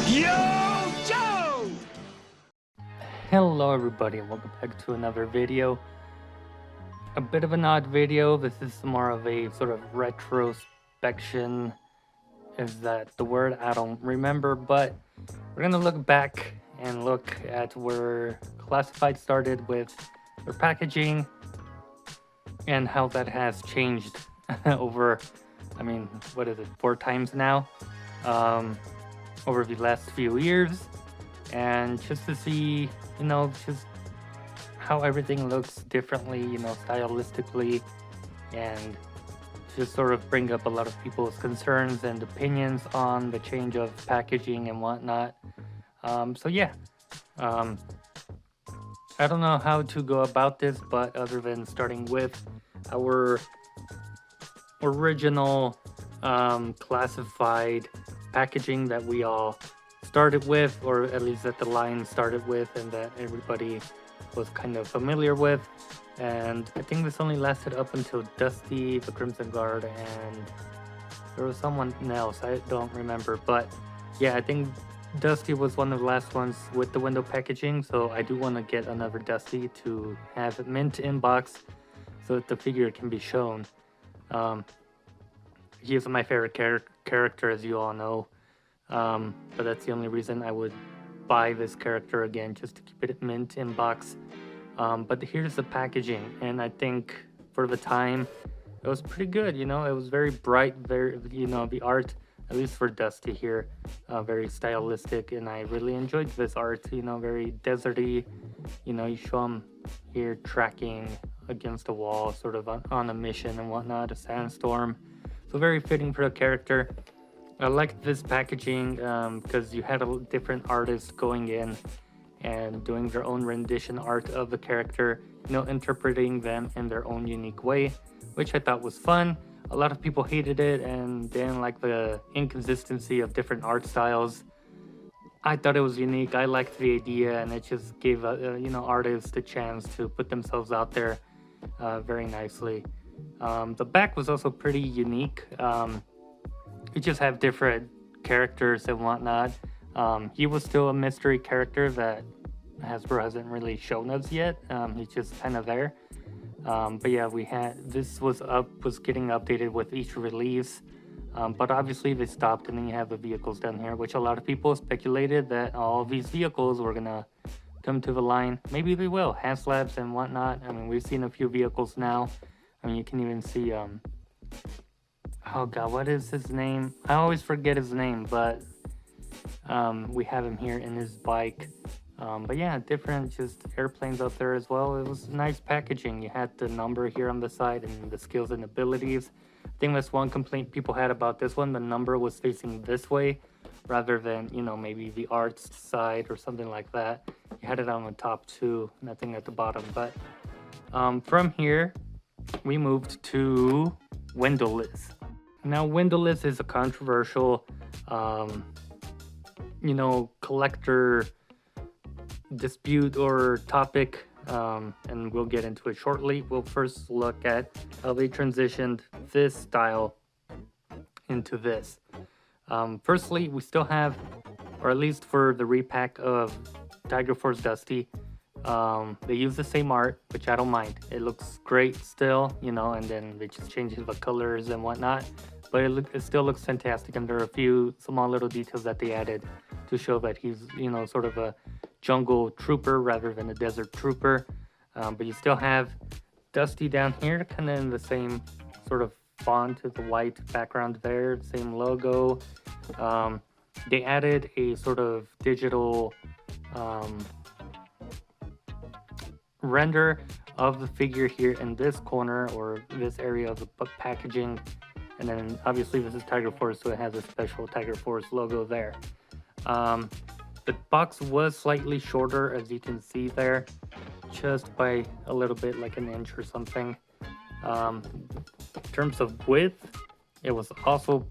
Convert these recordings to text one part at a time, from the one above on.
Yo, Joe! Hello everybody and welcome back to another video. A bit of an odd video. This is more of a sort of retrospection. Is that the word? I don't remember, but we're gonna look back and look at where Classified started with their packaging and how that has changed over, I mean, what is it, 4 times now, over the last few years, and just to see, you know, just how everything looks differently, you know, stylistically, and just sort of bring up a lot of people's concerns and opinions on the change of packaging and whatnot. So yeah, I don't know how to go about this, but other than starting with our original Classified packaging that we all started with, or at least that the line started with, and that everybody was kind of familiar with. And I think this only lasted up until Dusty, the Crimson Guard, and there was someone else, I don't remember. But yeah, I think Dusty was one of the last ones with the window packaging, so I do want to get another Dusty to have mint inbox so that the figure can be shown. He is my favorite character, as you all know, but that's the only reason I would buy this character again, just to keep it mint inbox. But here's the packaging, and I think for the time it was pretty good. You know, it was very bright, very, you know, the art, at least for Dusty here, very stylistic, and I really enjoyed this art. You know, very deserty. You know, you show him here tracking against a wall, sort of on a mission and whatnot, a sandstorm. So very fitting for the character. I liked this packaging because you had a different artist going in and doing their own rendition art of the character, you know, interpreting them in their own unique way, which I thought was fun. A lot of people hated it and didn't like the inconsistency of different art styles. I thought it was unique. I liked the idea, and it just gave you know, artists a chance to put themselves out there very nicely. The back was also pretty unique. You just have different characters and whatnot. He was still a mystery character that Hasbro hasn't really shown us yet. He's just kind of there. But yeah, this was getting updated with each release. But obviously they stopped, and then you have the vehicles down here, which a lot of people speculated that all of these vehicles were gonna come to the line. Maybe they will, HasLabs and whatnot. I mean, we've seen a few vehicles now. I mean, you can even see, oh god, what is his name? I always forget his name, but we have him here in his bike. But yeah, different just airplanes out there as well. It was nice packaging. You had the number here on the side and the skills and abilities. I think that's one complaint people had about this one. The number was facing this way rather than, you know, maybe the arts side or something like that. You had it on the top too, nothing at the bottom. But from here, we moved to Windowless. Now, Windowless is a controversial, you know, collector dispute or topic, and we'll get into it shortly. We'll first look at how they transitioned this style into this. Firstly, we still have, or at least for the repack of Tiger Force Dusty, they use the same art, which I don't mind. It looks great still, you know, and then they just change the colors and whatnot, but it still looks fantastic. And there are a few small little details that they added to show that he's, you know, sort of a jungle trooper rather than a desert trooper. But you still have Dusty down here, kind of in the same sort of font with the white background there, same logo. They added a sort of digital render of the figure here in this corner, or this area of the packaging, and then obviously this is Tiger Force, so it has a special Tiger Force logo there. The box was slightly shorter, as you can see there, just by a little bit, like an inch or something. In terms of width, it was also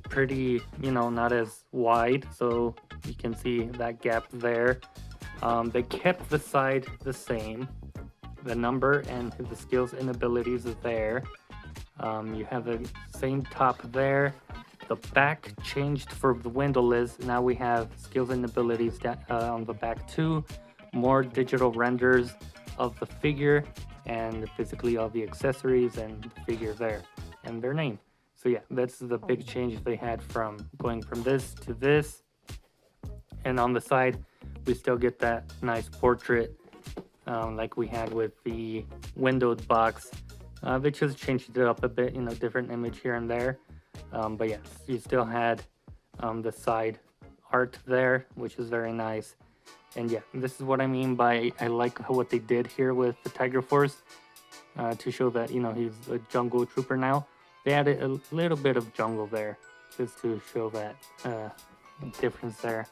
pretty, you know, not as wide, so you can see that gap there. They kept the side the same. The number and the skills and abilities is there. You have the same top there. The the back changed for the windowless. Now we have skills and abilities on the back too, more digital renders of the figure and physically all the accessories and the figure there and their name. So yeah, that's the big change they had from going from this to this. And on the side, we still get that nice portrait like we had with the windowed box. They just changed it up a bit, different image here and there. But yes, you still had the side art there, which is very nice. And yeah, this is what I mean by I like what they did here with the Tiger Force to show that, he's a jungle trooper now. They added a little bit of jungle there just to show that difference there.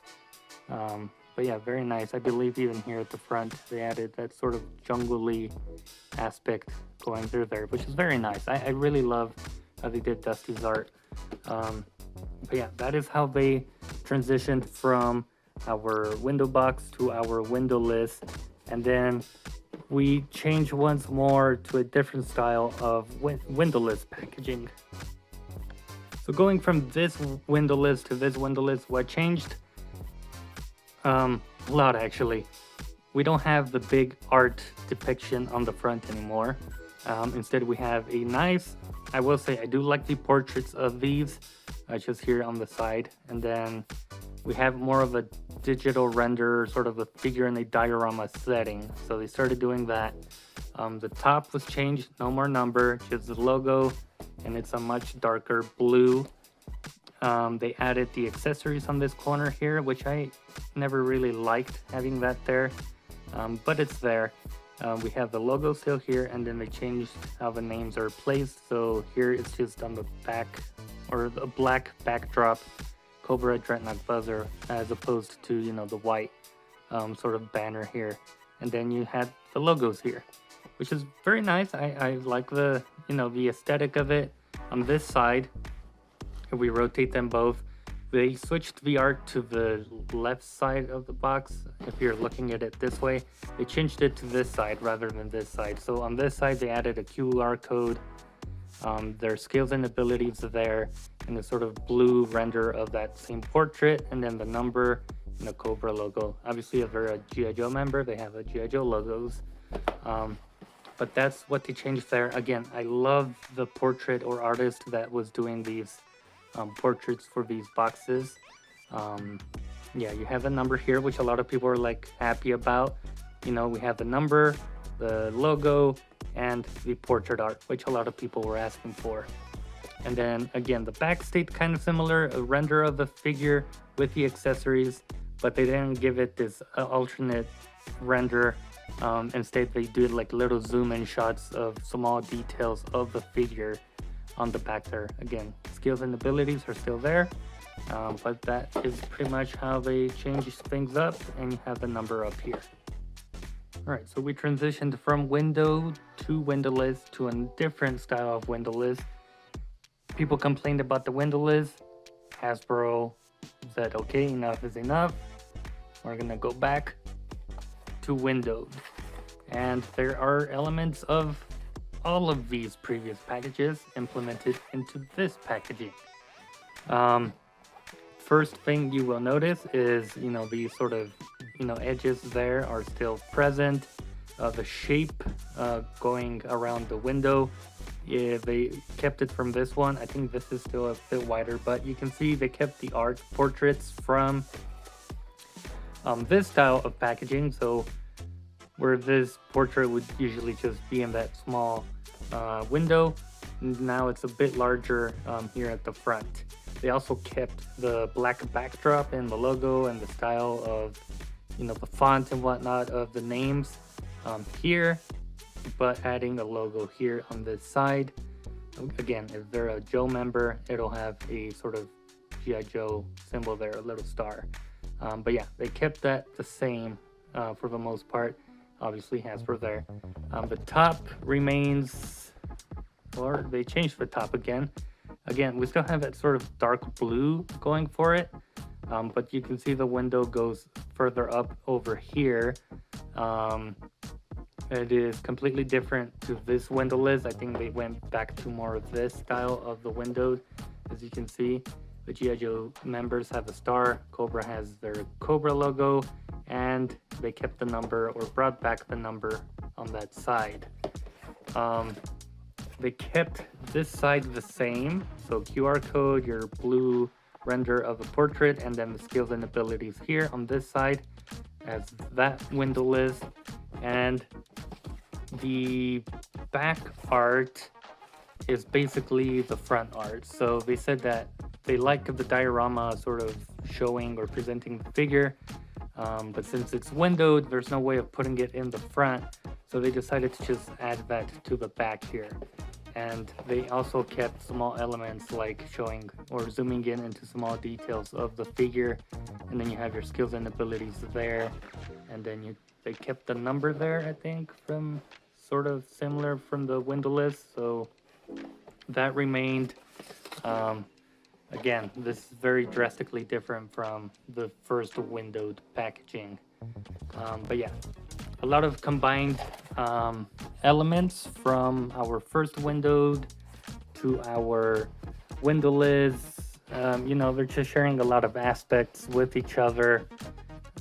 But yeah, very nice. I believe even here at the front, they added that sort of jungle-y aspect going through there, which is very nice. I really love how they did Dusty's art. But yeah, that is how they transitioned from our window box to our windowless. And then we changed once more to a different style of windowless packaging. So going from this windowless to this windowless, what changed? A lot actually. We don't have the big art depiction on the front anymore. Instead we have a nice, I will say I do like the portraits of these just here on the side, and then we have more of a digital render, sort of a figure in a diorama setting. So they started doing that. The top was changed, no more number, just the logo, and it's a much darker blue. They added the accessories on this corner here, which I never really liked having that there, but it's there. We have the logo still here, and then they changed how the names are placed. So here it's just on the back, or the black backdrop, Cobra, Dreadnought, Buzzer, as opposed to, the white sort of banner here. And then you had the logos here, which is very nice. I like the, the aesthetic of it. On this side, if we rotate them both, they switched the art to the left side of the box. If you're looking at it this way, they changed it to this side rather than this side. So on this side, they added a QR code. Their skills and abilities are there, and the sort of blue render of that same portrait, and then the number and the Cobra logo. Obviously, if they're a G.I. Joe member, they have a G.I. Joe logos. But that's what they changed there. Again, I love the portrait or artist that was doing these portraits for these boxes. Yeah, you have a number here, which a lot of people are like happy about. We have the number, the logo, and the portrait art, which a lot of people were asking for. And then again, the back stayed kind of similar, a render of the figure with the accessories, but they didn't give it this alternate render. Instead, they did like little zoom in shots of small details of the figure on the back there. Again, skills and abilities are still there, but that is pretty much how they changed things up, and you have the number up here. All right, so we transitioned from window to windowless to a different style of windowless. People complained about the windowless. Hasbro said, okay, enough is enough. We're gonna go back to windowed. And there are elements of all of these previous packages implemented into this packaging. First thing you will notice is, these sort of, edges there are still present. The shape going around the window, yeah, they kept it from this one. I think this is still a bit wider, but you can see they kept the art portraits from this style of packaging. So where this portrait would usually just be in that small window, now it's a bit larger here at the front. They also kept the black backdrop and the logo and the style of, the font and whatnot of the names here, but adding a logo here on this side. Again, if they're a Joe member, it'll have a sort of G.I. Joe symbol there, a little star. But yeah, they kept that the same for the most part. Obviously Hasbro there. The top remains, or they changed the top again. Again, we still have that sort of dark blue going for it, but you can see the window goes further up over here. It is completely different to this windowless. I think they went back to more of this style of the window, as you can see. The G.I. Joe members have a star, Cobra has their Cobra logo, and they kept the number, or brought back the number on that side. They kept this side the same, so QR code, your blue render of a portrait, and then the skills and abilities here on this side as that Windowless, and the back art is basically the front art. So they said that they like the diorama sort of showing or presenting the figure, but since it's windowed, there's no way of putting it in the front, so they decided to just add that to the back here. And they also kept small elements like showing or zooming in into small details of the figure, and then you have your skills and abilities there, and then they kept the number there, I think, from sort of similar from the Windowless, so that remained. Again, this is very drastically different from the first windowed packaging. But yeah, a lot of combined elements from our first windowed to our Windowless. They're just sharing a lot of aspects with each other.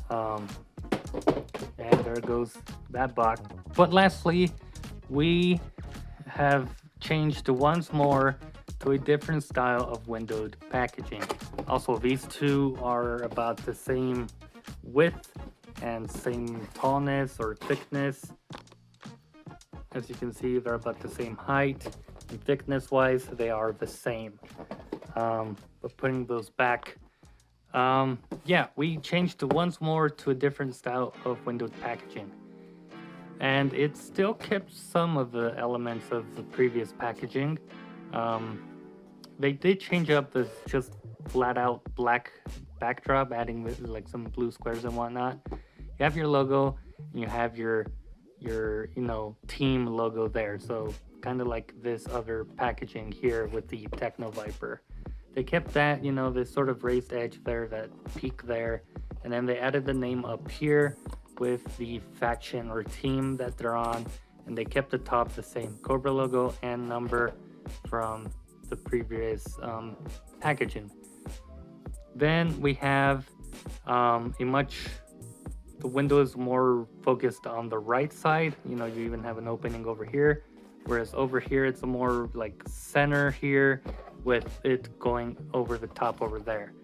And there goes that box. But lastly, we have changed once more to a different style of windowed packaging. Also, these two are about the same width and same tallness or thickness. As you can see, they're about the same height, and thickness wise they are the same. But putting those back, we changed once more to a different style of windowed packaging, and it still kept some of the elements of the previous packaging. They did change up this just flat out black backdrop, adding like some blue squares and whatnot. You have your logo, and you have your team logo there, so kind of like this other packaging here with the Techno Viper. They kept that, this sort of raised edge there, that peak there, and then they added the name up here with the faction or team that they're on, and they kept the top the same Cobra logo and number from the previous packaging. Then we have the window is more focused on the right side. You even have an opening over here, whereas over here it's a more like center here with it going over the top over there.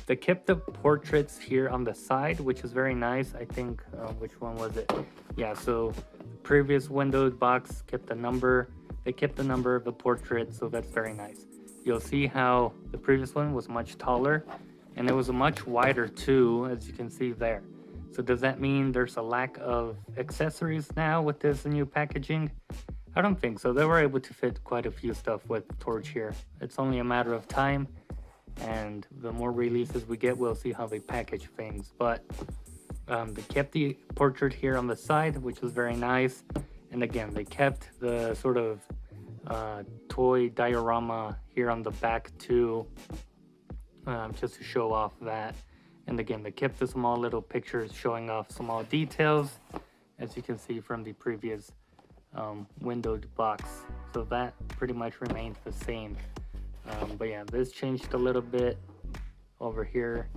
They kept the portraits here on the side, which is very nice. I think, which one was it? Yeah, so previous windowed box kept the number. They kept the number of the portrait, so that's very nice. You'll see how the previous one was much taller, and it was much wider too, as you can see there. So does that mean there's a lack of accessories now with this new packaging? I don't think so. They were able to fit quite a few stuff with Torch here. It's only a matter of time, and the more releases we get, we'll see how they package things. But they kept the portrait here on the side, which was very nice. And again, they kept the sort of toy diorama here on the back too, just to show off that. And again, they kept the small little pictures showing off small details, as you can see from the previous windowed box. So that pretty much remained the same. But yeah, this changed a little bit over here.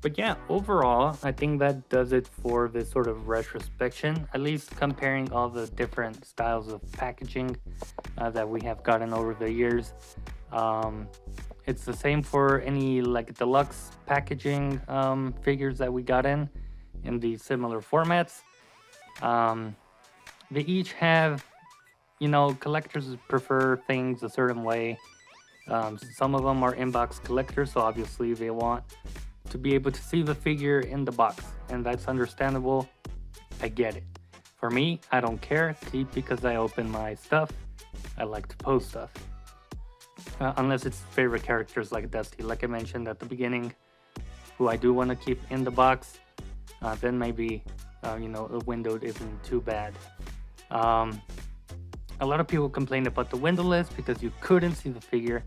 But yeah, overall, I think that does it for this sort of retrospection, at least comparing all the different styles of packaging that we have gotten over the years. It's the same for any like deluxe packaging figures that we got in these similar formats. They each have, collectors prefer things a certain way. Some of them are inbox collectors, so obviously they want to be able to see the figure in the box, and that's understandable. I get it. For me, I don't care, because I open my stuff. I like to post stuff. Unless it's favorite characters like Dusty, like I mentioned at the beginning, who I do want to keep in the box, then maybe, a windowed isn't too bad. A lot of people complained about the Windowless because you couldn't see the figure,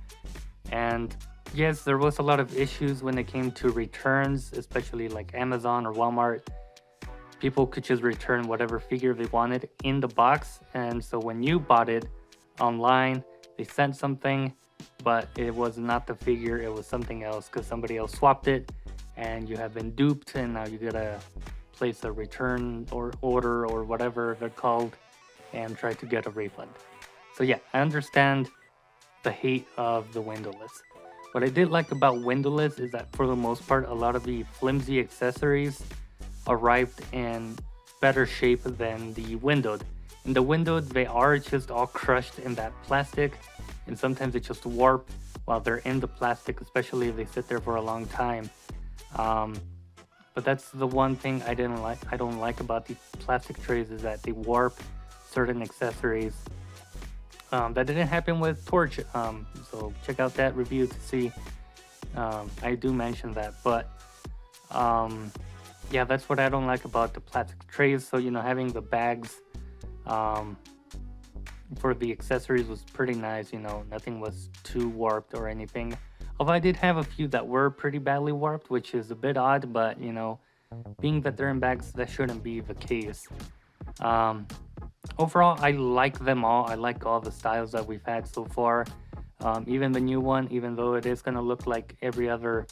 and yes, there was a lot of issues when it came to returns, especially like Amazon or Walmart. People could just return whatever figure they wanted in the box, and so when you bought it online, they sent something, but it was not the figure, it was something else because somebody else swapped it and you have been duped, and now you gotta place a return or order or whatever they're called and try to get a refund. So yeah, I understand the hate of the Windowless. What I did like about Windowless is that for the most part, a lot of the flimsy accessories arrived in better shape than the windowed. In the windowed, they are just all crushed in that plastic, and sometimes they just warp while they're in the plastic, especially if they sit there for a long time. But that's the one thing I don't like about the plastic trays, is that they warp certain accessories. That didn't happen with Torch, so check out that review to see. I do mention that, but yeah, that's what I don't like about the plastic trays. So, you know, having the bags for the accessories was pretty nice. You know, nothing was too warped or anything. Although I did have a few that were pretty badly warped, which is a bit odd, but you know, being that they're in bags, that shouldn't be the case. Overall, I like them all. I like all the styles that we've had so far. Even the new one, even though it is going to look like every other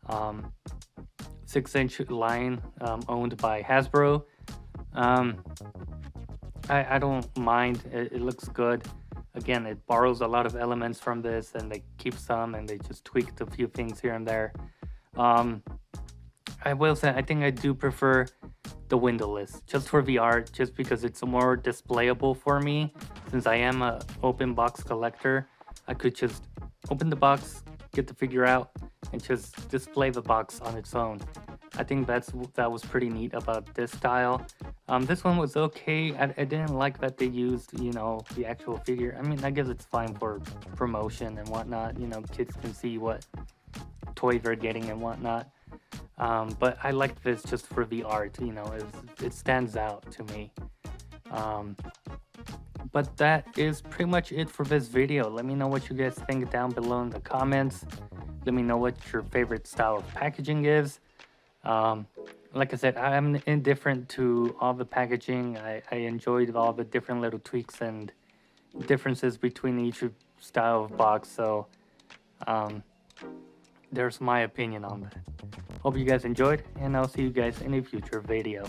6-inch line owned by Hasbro, I don't mind. It looks good. Again, it borrows a lot of elements from this, and they keep some, and they just tweaked a few things here and there. I will say, I think I do prefer the Windowless, just for the art, just because it's more displayable for me. Since I am a open box collector, I could just open the box, get the figure out, and just display the box on its own. I think that was pretty neat about this style. This one was okay. I didn't like that they used, you know, the actual figure. I mean, I guess it's fine for promotion and whatnot. You know, kids can see what toy they're getting and whatnot. But I liked this just for the art. You know, it stands out to me. But that is pretty much it for this video. Let me know what you guys think down below in the comments. Let me know what your favorite style of packaging is. Like I said, I'm indifferent to all the packaging. I enjoyed all the different little tweaks and differences between each style of box. So there's my opinion on that. Hope you guys enjoyed, and I'll see you guys in a future video.